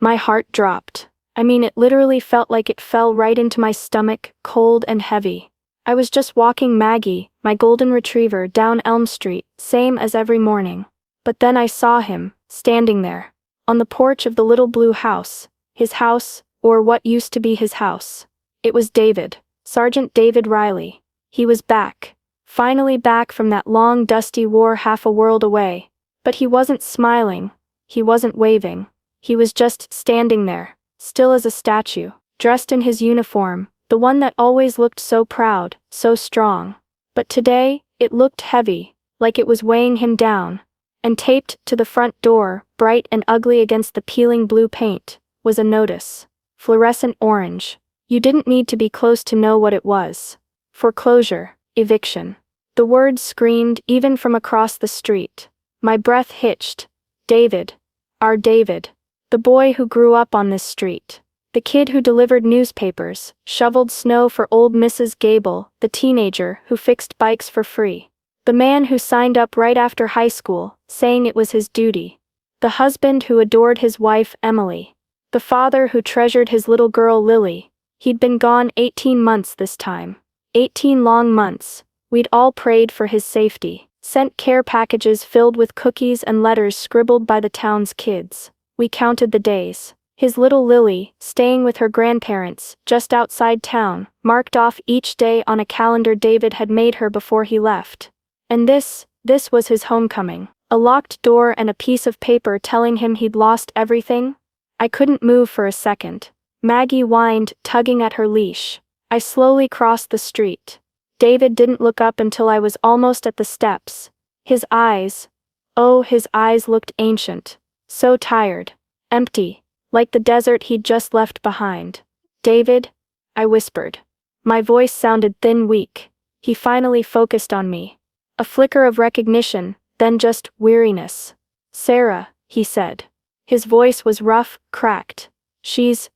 My heart dropped. I mean, it literally felt like it fell right into my stomach, cold and heavy. I was just walking Maggie, my golden retriever, down Elm Street, same as every morning. But then I saw him, standing there, on the porch of the little blue house, his house, or what used to be his house. It was David, Sergeant David Riley. He was back, finally back from that long dusty war half a world away. But he wasn't smiling, he wasn't waving. He was just standing there, still as a statue, dressed in his uniform, the one that always looked so proud, so strong. But today, it looked heavy, like it was weighing him down. And taped to the front door, bright and ugly against the peeling blue paint, was a notice. Fluorescent orange. You didn't need to be close to know what it was. Foreclosure, eviction. The words screamed even from across the street. My breath hitched. David. Our David. The boy who grew up on this street. The kid who delivered newspapers, shoveled snow for old Mrs. Gable, the teenager who fixed bikes for free. The man who signed up right after high school, saying it was his duty. The husband who adored his wife, Emily. The father who treasured his little girl, Lily. He'd been gone 18 months this time. 18 long months. We'd all prayed for his safety, sent care packages filled with cookies and letters scribbled by the town's kids. We counted the days. His little Lily, staying with her grandparents, just outside town, marked off each day on a calendar David had made her before he left. And this was his homecoming. A locked door and a piece of paper telling him he'd lost everything. I couldn't move for a second. Maggie whined, tugging at her leash. I slowly crossed the street. David didn't look up until I was almost at the steps. His eyes looked ancient. So tired. Empty. Like the desert he'd just left behind. David? I whispered. My voice sounded thin, weak. He finally focused on me. A flicker of recognition, then just weariness. Sarah, he said. His voice was rough, cracked. She's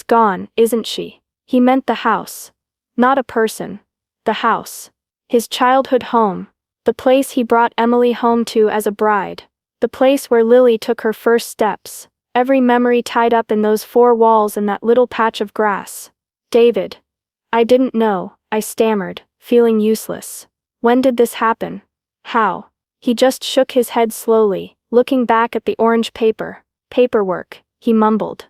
gone, isn't she? He meant the house. Not a person. The house. His childhood home. The place he brought Emily home to as a bride. The place where Lily took her first steps. Every memory tied up in those four walls and that little patch of grass. David. I didn't know, I stammered, feeling useless. When did this happen? How? He just shook his head slowly, looking back at the orange paperwork, he mumbled.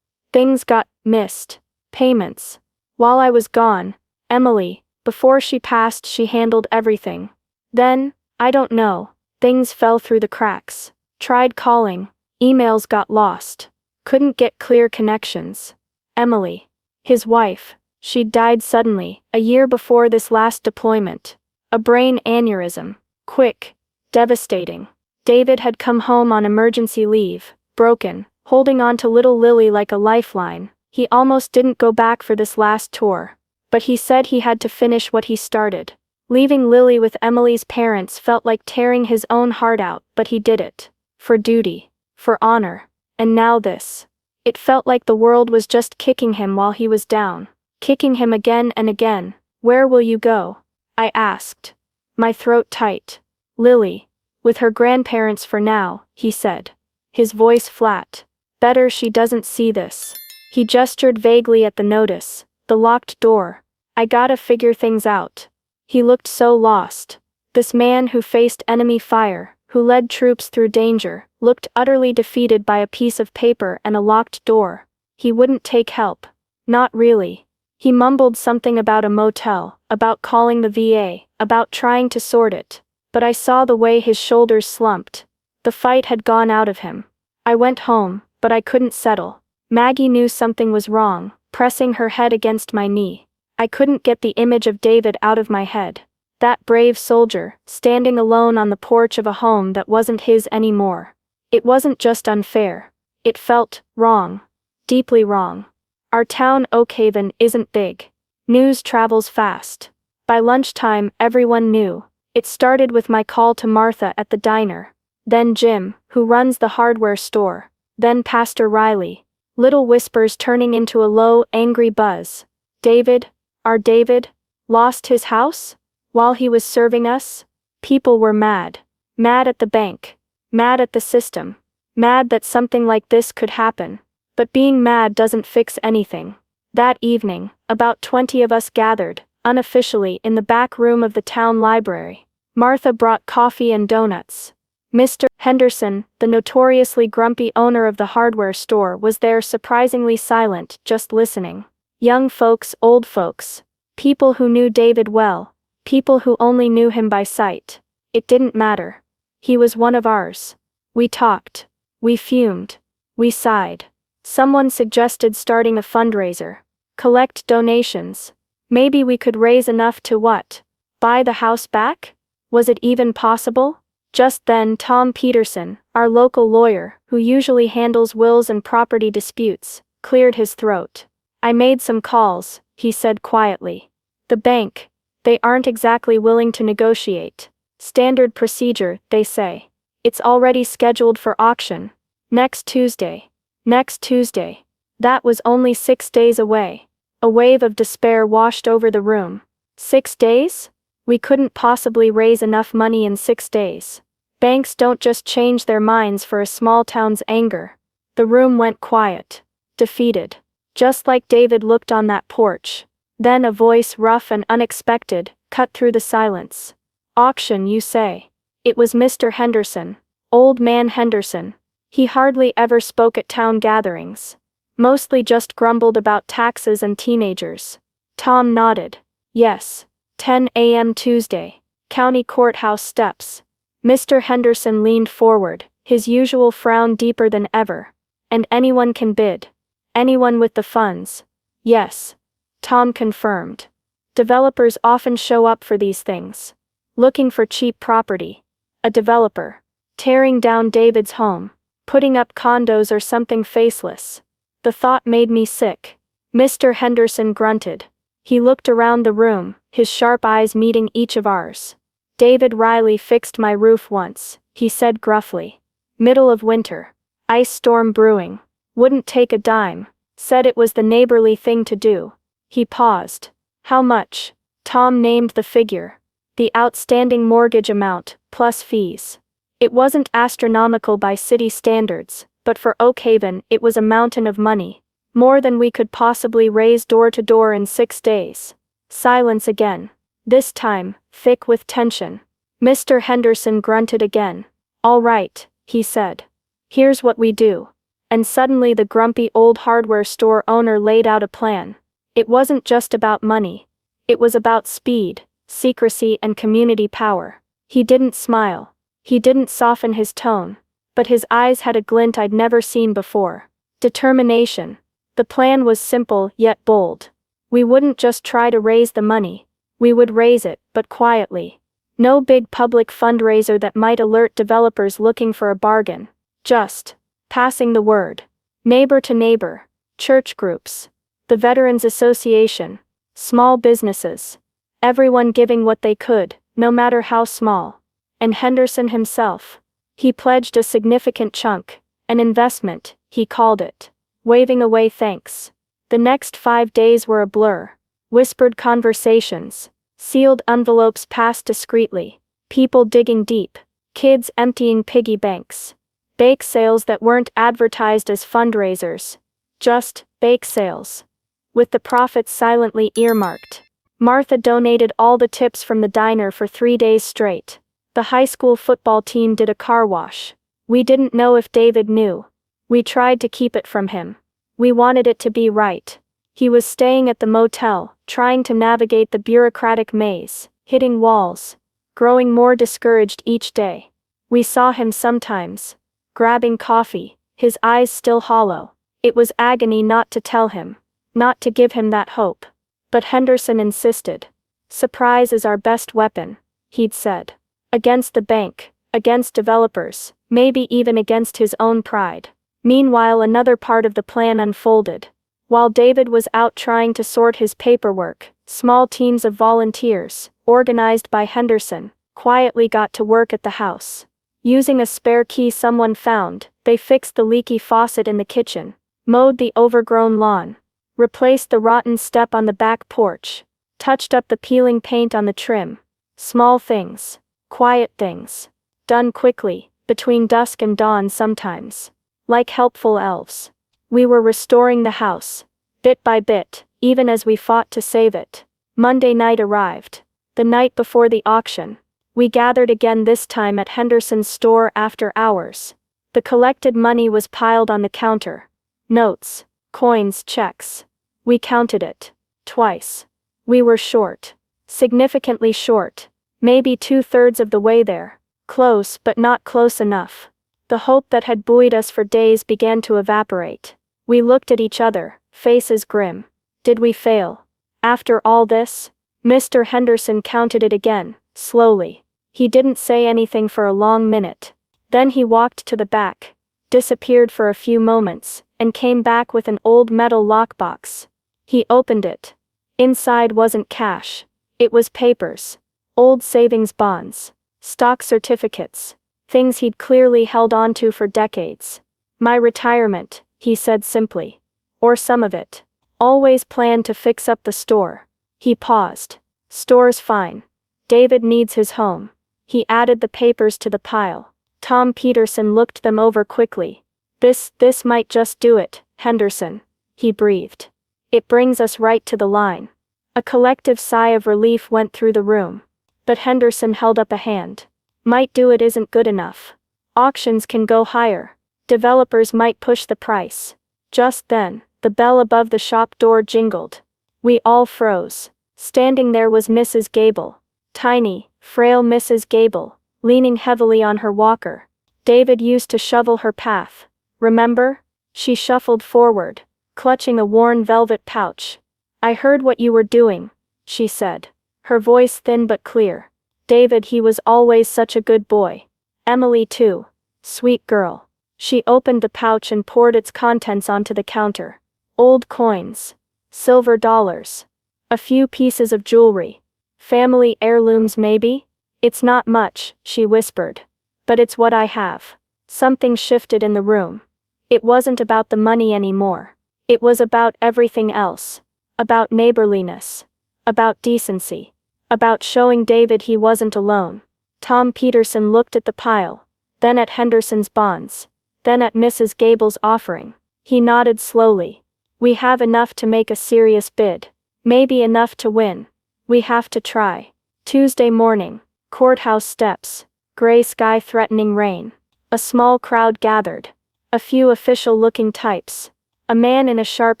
Things got missed. Payments. While I was gone, Emily, before she passed, she handled everything. Then, I don't know, things fell through the cracks. Tried calling, emails got lost. Couldn't get clear connections. Emily. His wife. She'd died suddenly, a year before this last deployment. A brain aneurysm. Quick. Devastating. David had come home on emergency leave, broken, holding on to little Lily like a lifeline. He almost didn't go back for this last tour. But he said he had to finish what he started. Leaving Lily with Emily's parents felt like tearing his own heart out, but he did it. For duty. For honor. And now this. It felt like the world was just kicking him while he was down. Kicking him again and again. Where will you go? I asked. My throat tight. Lily. With her grandparents for now, he said. His voice flat. Better she doesn't see this. He gestured vaguely at the notice. The locked door. I gotta figure things out. He looked so lost. This man who faced enemy fire, who led troops through danger, looked utterly defeated by a piece of paper and a locked door. He wouldn't take help. Not really. He mumbled something about a motel, about calling the VA, about trying to sort it. But I saw the way his shoulders slumped. The fight had gone out of him. I went home, but I couldn't settle. Maggie knew something was wrong, pressing her head against my knee. I couldn't get the image of David out of my head. That brave soldier, standing alone on the porch of a home that wasn't his anymore. It wasn't just unfair. It felt wrong. Deeply wrong. Our town, Oakhaven, isn't big. News travels fast. By lunchtime, everyone knew. It started with my call to Martha at the diner. Then Jim, who runs the hardware store. Then Pastor Riley. Little whispers turning into a low, angry buzz. David, our David, lost his house? While he was serving us? People were mad. Mad at the bank. Mad at the system. Mad that something like this could happen. But being mad doesn't fix anything. That evening, about 20 of us gathered, unofficially, in the back room of the town library. Martha brought coffee and donuts. Mr. Henderson, the notoriously grumpy owner of the hardware store, was there, surprisingly silent, just listening. Young folks, old folks. People who knew David well. People who only knew him by sight. It didn't matter. He was one of ours. We talked. We fumed. We sighed. Someone suggested starting a fundraiser. Collect donations. Maybe we could raise enough to what? Buy the house back? Was it even possible? Just then Tom Peterson, our local lawyer, who usually handles wills and property disputes, cleared his throat. I made some calls, he said quietly. The bank. They aren't exactly willing to negotiate. Standard procedure, they say. It's already scheduled for auction. Next Tuesday. Next Tuesday. That was only 6 days away. A wave of despair washed over the room. 6 days? We couldn't possibly raise enough money in 6 days. Banks don't just change their minds for a small town's anger. The room went quiet. Defeated. Just like David looked on that porch. Then a voice, rough and unexpected, cut through the silence. Auction, you say? It was Mr. Henderson. Old man Henderson. He hardly ever spoke at town gatherings. Mostly just grumbled about taxes and teenagers. Tom nodded. Yes. 10 a.m. Tuesday. County courthouse steps. Mr. Henderson leaned forward, his usual frown deeper than ever. And anyone can bid. Anyone with the funds. Yes. Tom confirmed. Developers often show up for these things. Looking for cheap property. A developer. Tearing down David's home. Putting up condos or something faceless. The thought made me sick. Mr. Henderson grunted. He looked around the room, his sharp eyes meeting each of ours. David Riley fixed my roof once, he said gruffly. Middle of winter. Ice storm brewing. Wouldn't take a dime. Said it was the neighborly thing to do. He paused. How much? Tom named the figure. The outstanding mortgage amount, plus fees. It wasn't astronomical by city standards, but for Oakhaven it was a mountain of money. More than we could possibly raise door to door in 6 days. Silence again. This time, thick with tension. Mr. Henderson grunted again. All right, he said. Here's what we do. And suddenly the grumpy old hardware store owner laid out a plan. It wasn't just about money. It was about speed, secrecy and community power. He didn't smile. He didn't soften his tone. But his eyes had a glint I'd never seen before. Determination. The plan was simple yet bold. We wouldn't just try to raise the money. We would raise it, but quietly. No big public fundraiser that might alert developers looking for a bargain. Just passing the word. Neighbor to neighbor. Church groups. The Veterans Association. Small businesses. Everyone giving what they could, no matter how small. And Henderson himself. He pledged a significant chunk. An investment, he called it. Waving away thanks. The next 5 days were a blur. Whispered conversations. Sealed envelopes passed discreetly. People digging deep. Kids emptying piggy banks. Bake sales that weren't advertised as fundraisers. Just bake sales. With the profits silently earmarked. Martha donated all the tips from the diner for 3 days straight. The high school football team did a car wash. We didn't know if David knew. We tried to keep it from him. We wanted it to be right. He was staying at the motel, trying to navigate the bureaucratic maze, hitting walls, growing more discouraged each day. We saw him sometimes, grabbing coffee, his eyes still hollow. It was agony not to tell him, not to give him that hope. But Henderson insisted. Surprise is our best weapon, he'd said. Against the bank, against developers, maybe even against his own pride. Meanwhile, another part of the plan unfolded. While David was out trying to sort his paperwork, small teams of volunteers, organized by Henderson, quietly got to work at the house. Using a spare key someone found, they fixed the leaky faucet in the kitchen, mowed the overgrown lawn, replaced the rotten step on the back porch, touched up the peeling paint on the trim. Small things, quiet things, done quickly, between dusk and dawn sometimes. Like helpful elves. We were restoring the house, bit by bit, even as we fought to save it. Monday night arrived. The night before the auction. We gathered again, this time at Henderson's store after hours. The collected money was piled on the counter. Notes, coins, checks. We counted it. Twice. We were short. Significantly short. Maybe 2/3 of the way there. Close, but not close enough. The hope that had buoyed us for days began to evaporate. We looked at each other, faces grim. Did we fail? After all this? Mr. Henderson counted it again, slowly. He didn't say anything for a long minute. Then he walked to the back, disappeared for a few moments, and came back with an old metal lockbox. He opened it. Inside wasn't cash. It was papers. Old savings bonds. Stock certificates. Things he'd clearly held on to for decades. My retirement, he said simply. Or some of it. Always planned to fix up the store. He paused. Store's fine. David needs his home. He added the papers to the pile. Tom Peterson looked them over quickly. This might just do it, Henderson. He breathed. It brings us right to the line. A collective sigh of relief went through the room. But Henderson held up a hand. Might do it isn't good enough. Auctions can go higher. Developers might push the price. Just then, the bell above the shop door jingled. We all froze. Standing there was Mrs. Gable. Tiny, frail Mrs. Gable, leaning heavily on her walker. David used to shovel her path. Remember? She shuffled forward, clutching a worn velvet pouch. I heard what you were doing, she said. Her voice thin but clear. David, he was always such a good boy. Emily too. Sweet girl. She opened the pouch and poured its contents onto the counter. Old coins. Silver dollars. A few pieces of jewelry. Family heirlooms maybe? It's not much, she whispered. But it's what I have. Something shifted in the room. It wasn't about the money anymore. It was about everything else. About neighborliness. About decency. About showing David he wasn't alone. Tom Peterson looked at the pile. Then at Henderson's bonds. Then at Mrs. Gable's offering. He nodded slowly. We have enough to make a serious bid. Maybe enough to win. We have to try. Tuesday morning. Courthouse steps. Gray sky threatening rain. A small crowd gathered. A few official-looking types. A man in a sharp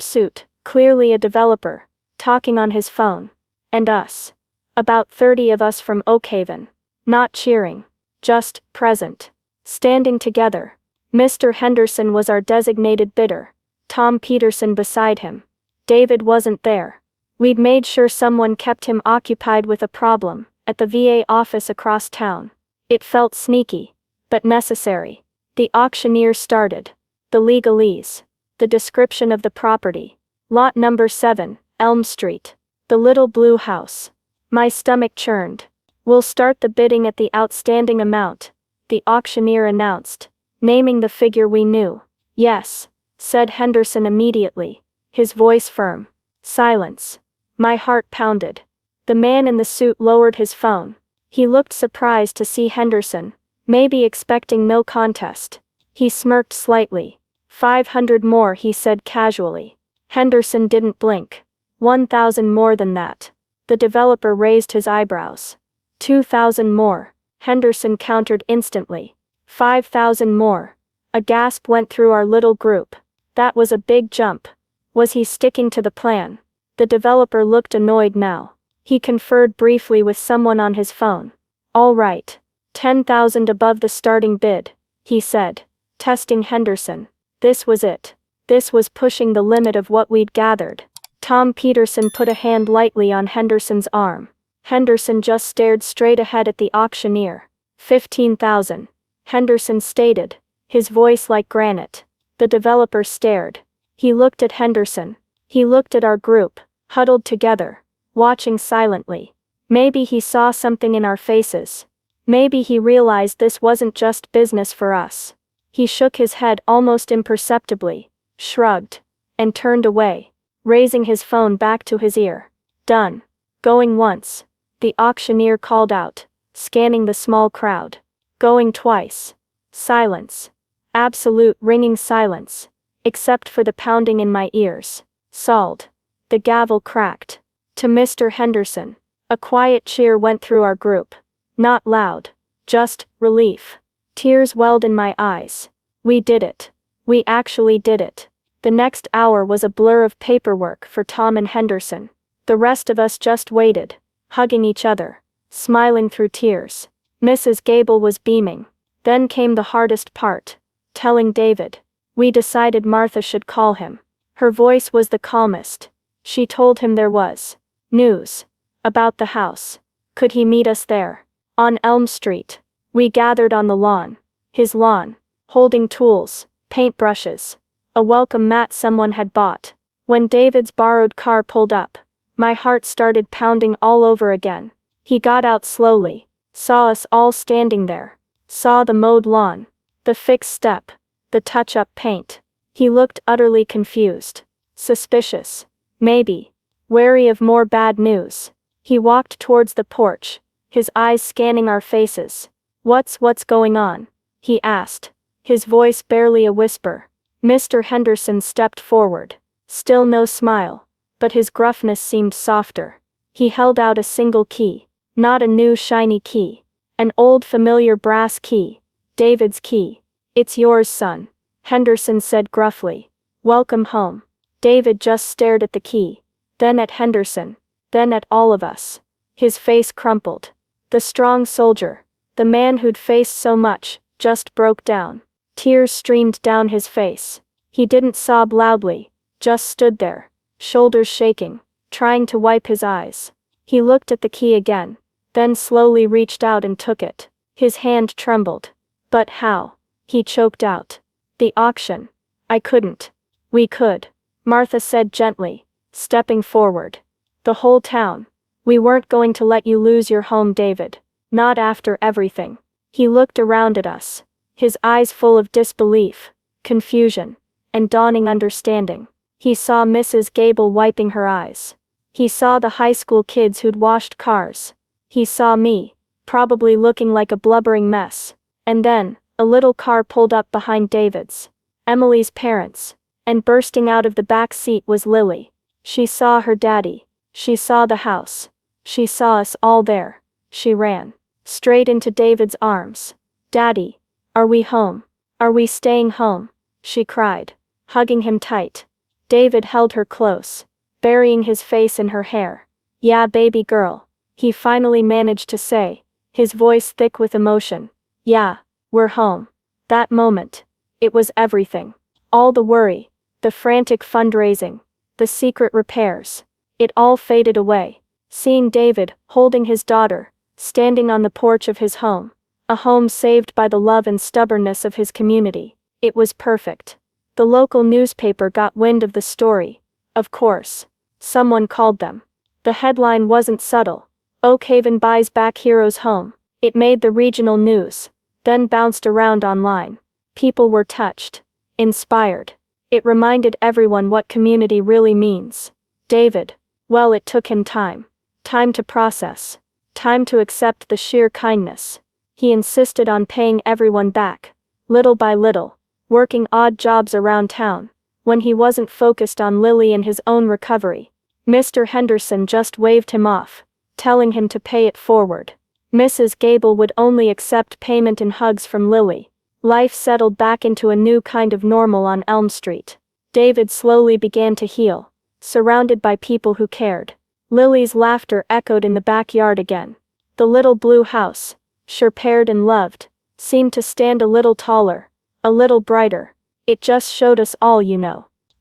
suit, clearly a developer, talking on his phone. And us. About 30 of us from Oakhaven. Not cheering. Just present. Standing together. Mr. Henderson was our designated bidder. Tom Peterson beside him. David wasn't there. We'd made sure someone kept him occupied with a problem, at the VA office across town. It felt sneaky, but necessary. The auctioneer started. The legalese. The description of the property. Lot number 7, Elm Street. The little blue house. My stomach churned. We'll start the bidding at the outstanding amount, the auctioneer announced, naming the figure we knew. Yes, said Henderson immediately, his voice firm. Silence. My heart pounded. The man in the suit lowered his phone. He looked surprised to see Henderson, maybe expecting no contest. He smirked slightly. 500 more, he said casually. Henderson didn't blink. 1,000 more than that. The developer raised his eyebrows. 2,000 more, Henderson countered instantly. 5,000 more. A gasp went through our little group. That was a big jump. Was he sticking to the plan? The developer looked annoyed now. He conferred briefly with someone on his phone. All right. 10,000 above the starting bid, he said, testing Henderson. This was it. This was pushing the limit of what we'd gathered. Tom Peterson put a hand lightly on Henderson's arm. Henderson just stared straight ahead at the auctioneer. 15,000. Henderson stated, his voice like granite. The developer stared. He looked at Henderson. He looked at our group, huddled together, watching silently. Maybe he saw something in our faces. Maybe he realized this wasn't just business for us. He shook his head almost imperceptibly, shrugged, and turned away, raising his phone back to his ear. Done. Going once. The auctioneer called out, scanning the small crowd. Going twice. Silence. Absolute ringing silence. except for the pounding in my ears. Solved. The gavel cracked. To Mr. Henderson. A quiet cheer went through our group. Not loud. Just relief. Tears welled in my eyes. We did it. We actually did it. The next hour was a blur of paperwork for Tom and Henderson. The rest of us just waited, hugging each other, smiling through tears. Mrs. Gable was beaming. Then came the hardest part. Telling David. We decided Martha should call him. Her voice was the calmest. She told him there was news about the house. Could he meet us there? On Elm Street. We gathered on the lawn. His lawn. Holding tools, paintbrushes. A welcome mat someone had bought. When David's borrowed car pulled up, my heart started pounding all over again. He got out slowly, saw us all standing there, saw the mowed lawn, the fixed step, the touch-up paint. He looked utterly confused, suspicious, maybe, wary of more bad news. He walked towards the porch, his eyes scanning our faces. What's going on? He asked, his voice barely a whisper. Mr. Henderson stepped forward. Still no smile, but his gruffness seemed softer. He held out a single key. Not a new shiny key. An old familiar brass key. David's key. It's yours, son. Henderson said gruffly. Welcome home. David just stared at the key. Then at Henderson. Then at all of us. His face crumpled. The strong soldier, the man who'd faced so much, just broke down. Tears streamed down his face. He didn't sob loudly, just stood there, shoulders shaking, trying to wipe his eyes. He looked at the key again, then slowly reached out and took it. His hand trembled. But how? He choked out. The auction. I couldn't. We could. Martha said gently, stepping forward. The whole town. We weren't going to let you lose your home, David. Not after everything. He looked around at us, his eyes full of disbelief, confusion, and dawning understanding. He saw Mrs. Gable wiping her eyes. He saw the high school kids who'd washed cars. He saw me, probably looking like a blubbering mess. And then, a little car pulled up behind David's. Emily's parents. And bursting out of the back seat was Lily. She saw her daddy. She saw the house. She saw us all there. She ran straight into David's arms. Daddy, are we home? Are we staying home? She cried, hugging him tight. David held her close, burying his face in her hair. Yeah, baby girl, he finally managed to say, his voice thick with emotion. Yeah, we're home. That moment, it was everything. All the worry, the frantic fundraising, the secret repairs. It all faded away. Seeing David, holding his daughter, standing on the porch of his home. A home saved by the love and stubbornness of his community. It was perfect. The local newspaper got wind of the story. Of course. Someone called them. The headline wasn't subtle. Oakhaven buys back hero's home. It made the regional news, then bounced around online. People were touched, inspired. It reminded everyone what community really means. David, well, it took him time. Time to process. Time to accept the sheer kindness. He insisted on paying everyone back, little by little, working odd jobs around town, when he wasn't focused on Lily and his own recovery. Mr. Henderson just waved him off, telling him to pay it forward. Mrs. Gable would only accept payment in hugs from Lily. Life settled back into a new kind of normal on Elm Street. David slowly began to heal, surrounded by people who cared. Lily's laughter echoed in the backyard again. The little blue house, sure-paired and loved, seemed to stand a little taller, a little brighter. It just showed us all,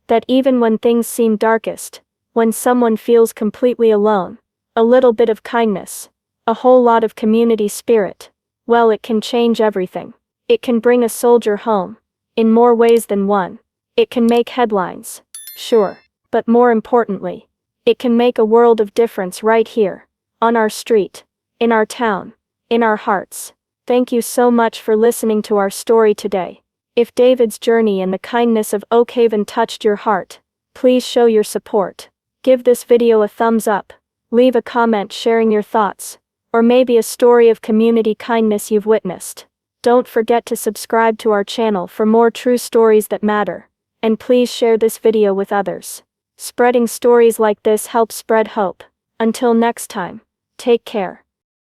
that even when things seem darkest, when someone feels completely alone, a little bit of kindness, a whole lot of community spirit, well, it can change everything. It can bring a soldier home, in more ways than one. It can make headlines, sure, but more importantly, it can make a world of difference right here, on our street, in our town, in our hearts. Thank you so much for listening to our story today. If David's journey and the kindness of Oakhaven touched your heart, please show your support. Give this video a thumbs up, leave a comment sharing your thoughts, or maybe a story of community kindness you've witnessed. Don't forget to subscribe to our channel for more true stories that matter. And please share this video with others. Spreading stories like this helps spread hope. Until next time, take care.